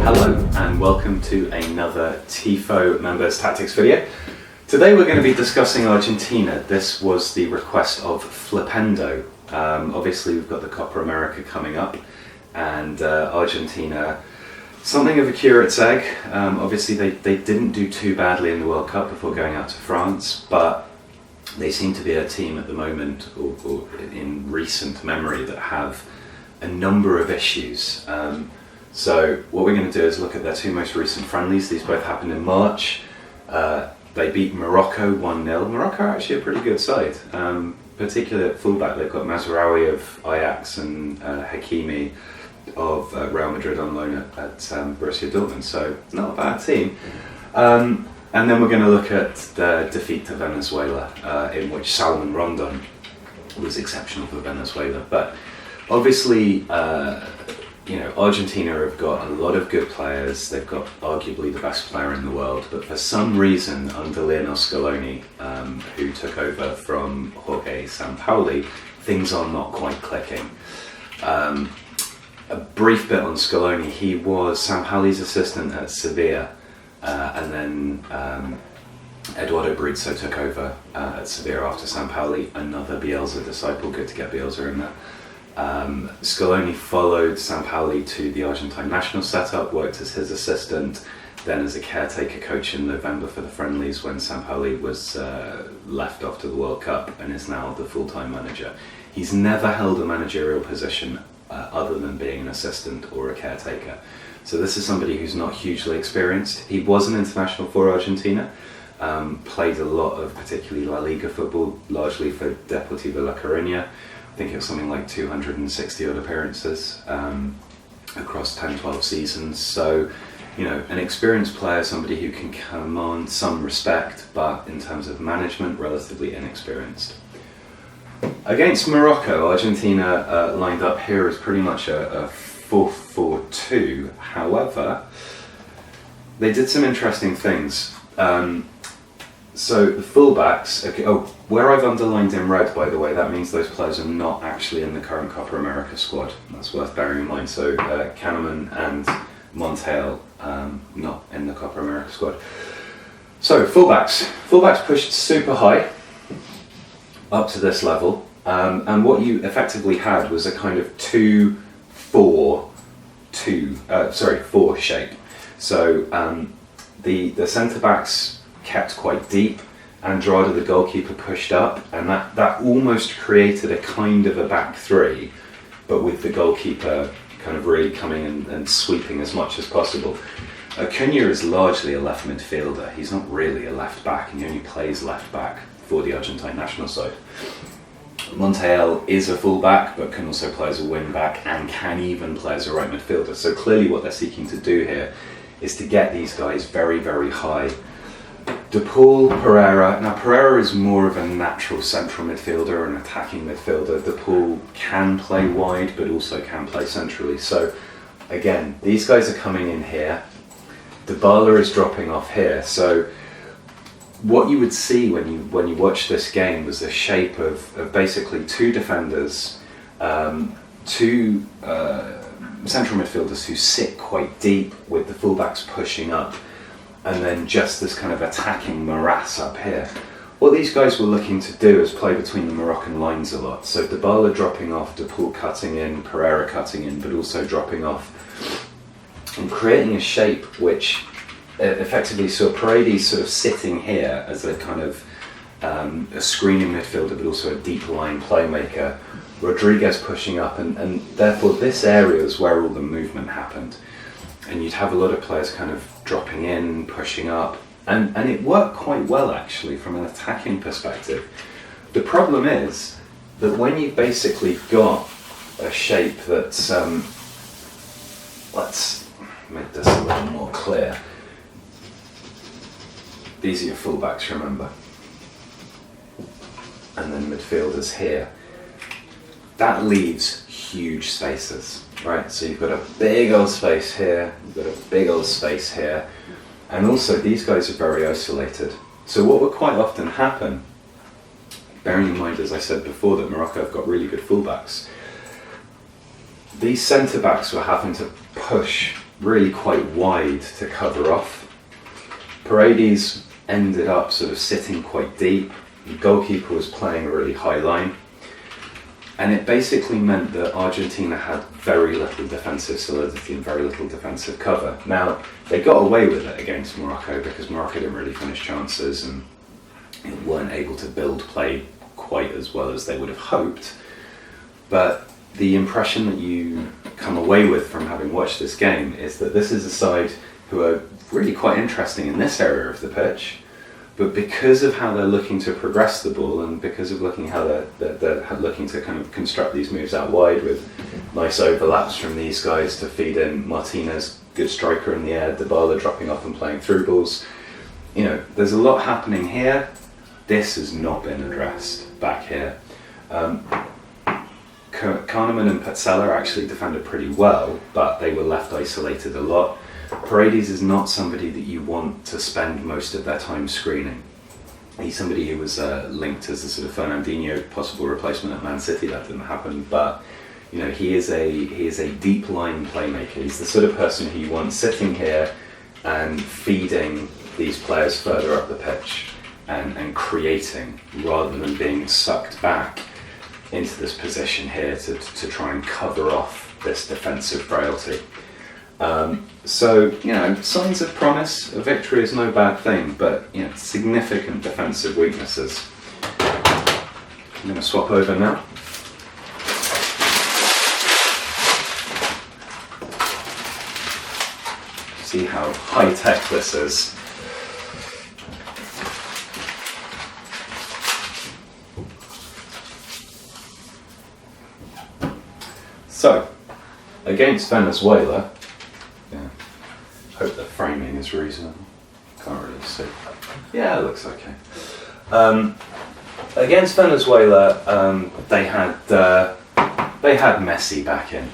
Hello and welcome to another Tifo Members Tactics video. Today we're going to be discussing Argentina. This was the request of Flipendo. Obviously we've got the Copa America coming up and Argentina, something of a curate's egg. Obviously they didn't do too badly in the World Cup before going out to France, but they seem to be a team at the moment, or in recent memory, that have a number of issues. So what we're going to do is look at their two most recent friendlies. These both happened in March. They beat Morocco 1-0. Morocco are actually a pretty good side, particularly at fullback. They've got Mazraoui of Ajax and Hakimi of Real Madrid on loan at Borussia Dortmund, so not a bad team. And then we're going to look at the defeat to Venezuela, in which Salomon Rondon was exceptional for Venezuela. But obviously, Argentina have got a lot of good players. They've got arguably the best player in the world, but for some reason, under Lionel Scaloni, who took over from Jorge Sampaoli, things are not quite clicking. A brief bit on Scaloni: he was Sampaoli's assistant at Sevilla, and then Eduardo Berizzo took over at Sevilla after Sampaoli. Another Bielsa disciple. Good to get Bielsa in there. Scaloni followed Sampaoli to the Argentine national setup, worked as his assistant, then as a caretaker coach in November for the friendlies when Sampaoli was left off to the World Cup, and is now the full-time manager. He's never held a managerial position other than being an assistant or a caretaker. So this is somebody who's not hugely experienced. He was an international for Argentina, played a lot of particularly La Liga football, largely for Deportivo La Coruña. I think it was something like 260 odd appearances across 10-12 seasons. So, an experienced player, somebody who can command some respect, but in terms of management, relatively inexperienced. Against Morocco, Argentina lined up here as pretty much a 4-4-2. However, they did some interesting things. So the fullbacks, where I've underlined in red, by the way, that means those players are not actually in the current Copa America squad. That's worth bearing in mind. So Kahneman and Montiel, not in the Copa America squad. So fullbacks pushed super high up to this level, and what you effectively had was a kind of 4 shape. So the centre backs kept quite deep. Andrada, the goalkeeper, pushed up, and that almost created a kind of a back three, but with the goalkeeper kind of really coming and sweeping as much as possible. Acuna is largely a left midfielder. He's not really a left back, and he only plays left back for the Argentine national side. Montiel is a full-back, but can also play as a wing-back and can even play as a right midfielder. So clearly what they're seeking to do here is to get these guys very, very high. De Paul, Pereira. Now Pereira is more of a natural central midfielder, an attacking midfielder. De Paul can play wide, but also can play centrally. So again, these guys are coming in here. Dybala is dropping off here. So what you would see when you watch this game was the shape of basically two defenders, two central midfielders who sit quite deep with the fullbacks pushing up, and then just this kind of attacking morass up here. What these guys were looking to do is play between the Moroccan lines a lot. So Dybala dropping off, De Paul cutting in, Pereira cutting in, but also dropping off, and creating a shape which effectively saw Paredes sort of sitting here as a kind of a screening midfielder, but also a deep line playmaker. Rodriguez pushing up, and therefore this area is where all the movement happened. And you'd have a lot of players kind of dropping in, pushing up, and it worked quite well actually from an attacking perspective. The problem is that when you've basically got a shape that's, let's make this a little more clear. These are your fullbacks, remember? And then midfielders here. That leaves huge spaces. Right, so you've got a big old space here, you've got a big old space here, and also these guys are very isolated. So what would quite often happen bearing in mind, as I said before, that Morocco have got really good fullbacks. These centre-backs were having to push really quite wide to cover off. Paredes ended up sort of sitting quite deep. The goalkeeper was playing a really high line. And it basically meant that Argentina had very little defensive solidity and very little defensive cover. Now, they got away with it against Morocco because Morocco didn't really finish chances and weren't able to build play quite as well as they would have hoped. But the impression that you come away with from having watched this game is that this is a side who are really quite interesting in this area of the pitch, but because of how they're looking to progress the ball and because of looking how they're looking to kind of construct these moves out wide with nice overlaps from these guys to feed in Martinez, good striker in the air, Dybala dropping off and playing through balls. You know, there's a lot happening here. This has not been addressed back here. Kahneman and Petzela actually defended pretty well, but they were left isolated a lot. Paredes is not somebody that you want to spend most of their time screening. He's somebody who was linked as a sort of Fernandinho possible replacement at Man City. That didn't happen, but you know, he is a deep line playmaker. He's the sort of person who you want sitting here and feeding these players further up the pitch and creating, rather than being sucked back into this position here to try and cover off this defensive frailty. So, you know, signs of promise. A victory is no bad thing, but, you know, significant defensive weaknesses. I'm going to swap over now. See how high-tech this is. So, against Venezuela, hope the framing is reasonable. Can't really see. Yeah, it looks okay. Against Venezuela, they had Messi back in.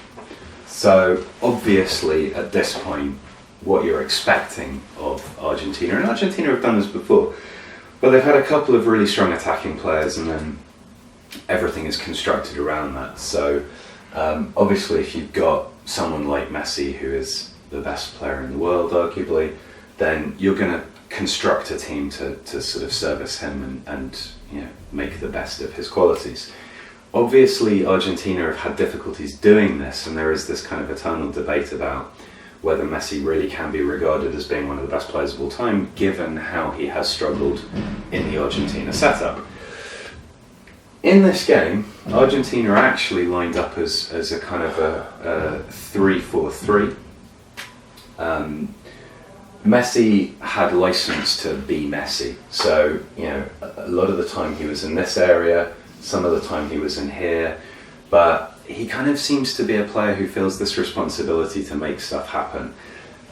So obviously, at this point, what you're expecting of Argentina, and Argentina have done this before, but they've had a couple of really strong attacking players, and then everything is constructed around that. So obviously, if you've got someone like Messi, who is the best player in the world, arguably, then you're going to construct a team to sort of service him and you know, make the best of his qualities. Obviously, Argentina have had difficulties doing this, and there is this kind of eternal debate about whether Messi really can be regarded as being one of the best players of all time, given how he has struggled in the Argentina setup. In this game, Argentina actually lined up as a kind of a 3-4-3. Messi had license to be Messi, so you know, a lot of the time he was in this area, some of the time he was in here, but he kind of seems to be a player who feels this responsibility to make stuff happen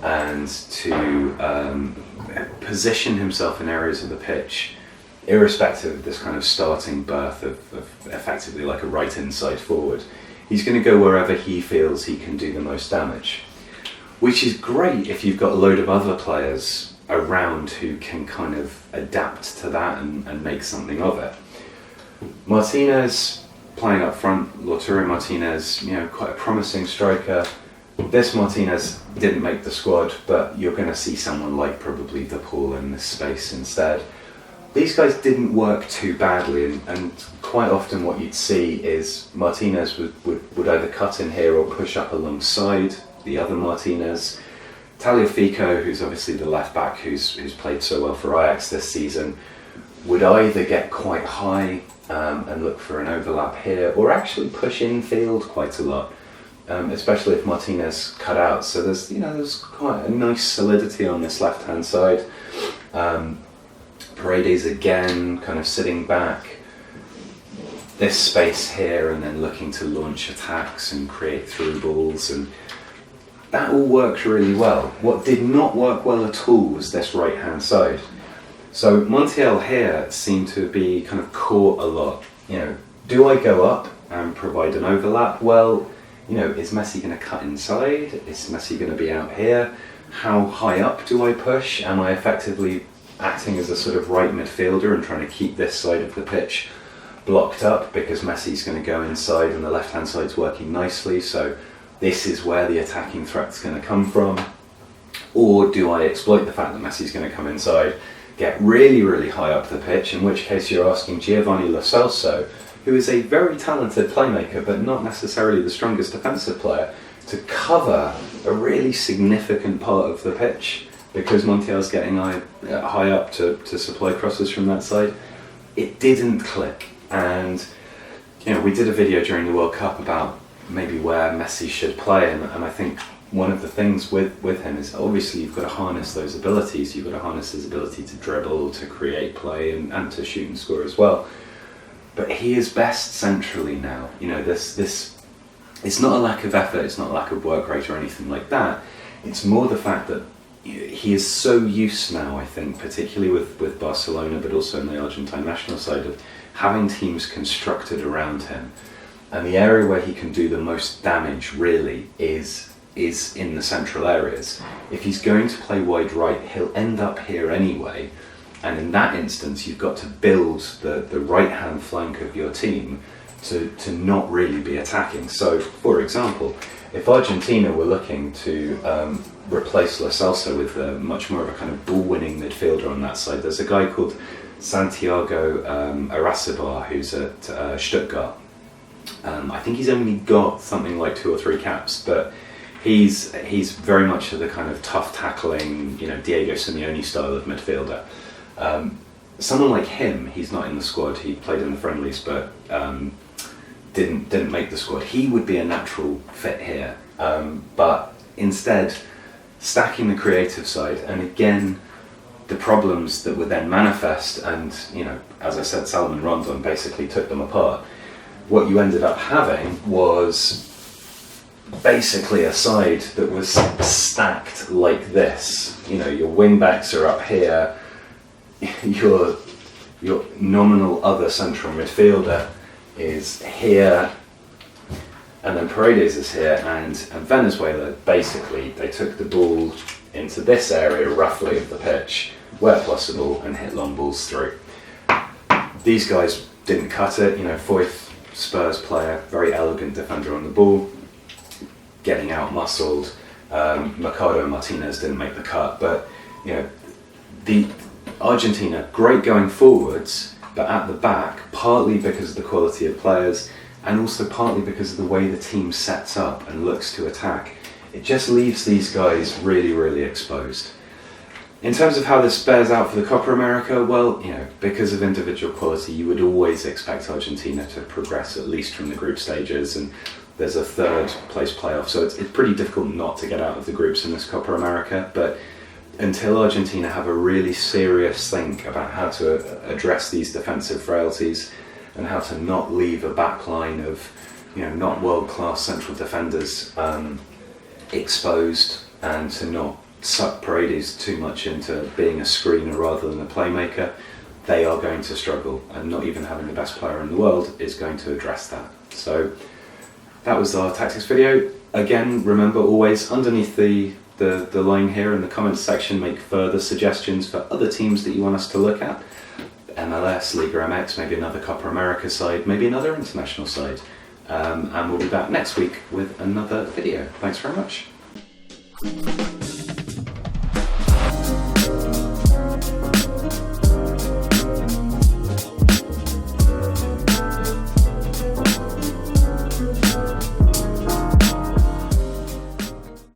and to position himself in areas of the pitch, irrespective of this kind of starting berth of effectively like a right inside forward. He's going to go wherever he feels he can do the most damage, which is great if you've got a load of other players around who can kind of adapt to that and make something of it. Martinez playing up front, Lautaro Martinez, you know, quite a promising striker. This Martinez didn't make the squad, but you're going to see someone like probably De Paul in this space instead. These guys didn't work too badly, and quite often what you'd see is Martinez would either cut in here or push up alongside the other Martinez. Tagliafico, who's obviously the left back who's played so well for Ajax this season, would either get quite high and look for an overlap here, or actually push infield quite a lot, especially if Martinez cut out. So there's quite a nice solidity on this left hand side. Paredes again, kind of sitting back. This space here, and then looking to launch attacks and create through balls, and that all worked really well. What did not work well at all was this right hand side. So Montiel here seemed to be kind of caught a lot. You know, do I go up and provide an overlap? Well, you know, is Messi going to cut inside? Is Messi going to be out here? How high up do I push? Am I effectively acting as a sort of right midfielder and trying to keep this side of the pitch blocked up because Messi's going to go inside and the left-hand side's working nicely, so this is where the attacking threat's going to come from? Or do I exploit the fact that Messi's going to come inside, get really, really high up the pitch, in which case you're asking Giovanni Lo Celso, who is a very talented playmaker but not necessarily the strongest defensive player, to cover a really significant part of the pitch because Montiel's getting high up to supply crosses from that side. It didn't click, and we did a video during the World Cup about maybe where Messi should play, and I think one of the things with him is obviously you've got to harness those abilities. You've got to harness his ability to dribble, to create play, and to shoot and score as well. But he is best centrally now. This it's not a lack of effort, it's not a lack of work rate or anything like that. It's more the fact that he is so used now, I think, particularly with Barcelona, but also in the Argentine national side, of having teams constructed around him. And the area where he can do the most damage really is in the central areas. If he's going to play wide right, he'll end up here anyway. And in that instance, you've got to build the right-hand flank of your team to not really be attacking. So, for example, if Argentina were looking to replace Lo Celso with much more of a kind of ball-winning midfielder on that side, there's a guy called Santiago Aracibor who's at Stuttgart. I think he's only got something like 2 or 3 caps, but he's very much the kind of tough tackling, Diego Simeone style of midfielder. Someone like him, he's not in the squad. He played in the friendlies, but didn't make the squad. He would be a natural fit here, but instead, stacking the creative side, and again, the problems that would then manifest, and as I said, Salomon Rondon basically took them apart. What you ended up having was basically a side that was stacked like this. Your wing backs are up here, your nominal other central midfielder is here, and then Paredes is here, and Venezuela, basically, they took the ball into this area roughly of the pitch, where possible, and hit long balls through. These guys didn't cut it. Foyth, Spurs player, very elegant defender on the ball, getting out-muscled. Mercado and Martinez didn't make the cut, but the Argentina, great going forwards, but at the back, partly because of the quality of players, and also partly because of the way the team sets up and looks to attack, it just leaves these guys really, really exposed. In terms of how this bears out for the Copa America, well, because of individual quality, you would always expect Argentina to progress at least from the group stages, and there's a 3rd place playoff, so it's pretty difficult not to get out of the groups in this Copa America. But until Argentina have a really serious think about how to address these defensive frailties and how to not leave a backline of not world-class central defenders exposed, and to not suck Paredes too much into being a screener rather than a playmaker, they are going to struggle, and not even having the best player in the world is going to address that. So that was our tactics video. Again, remember, always underneath the line here in the comments section, make further suggestions for other teams that you want us to look at. MLS, Liga MX, maybe another Copa America side, maybe another international side. And we'll be back next week with another video. Thanks very much.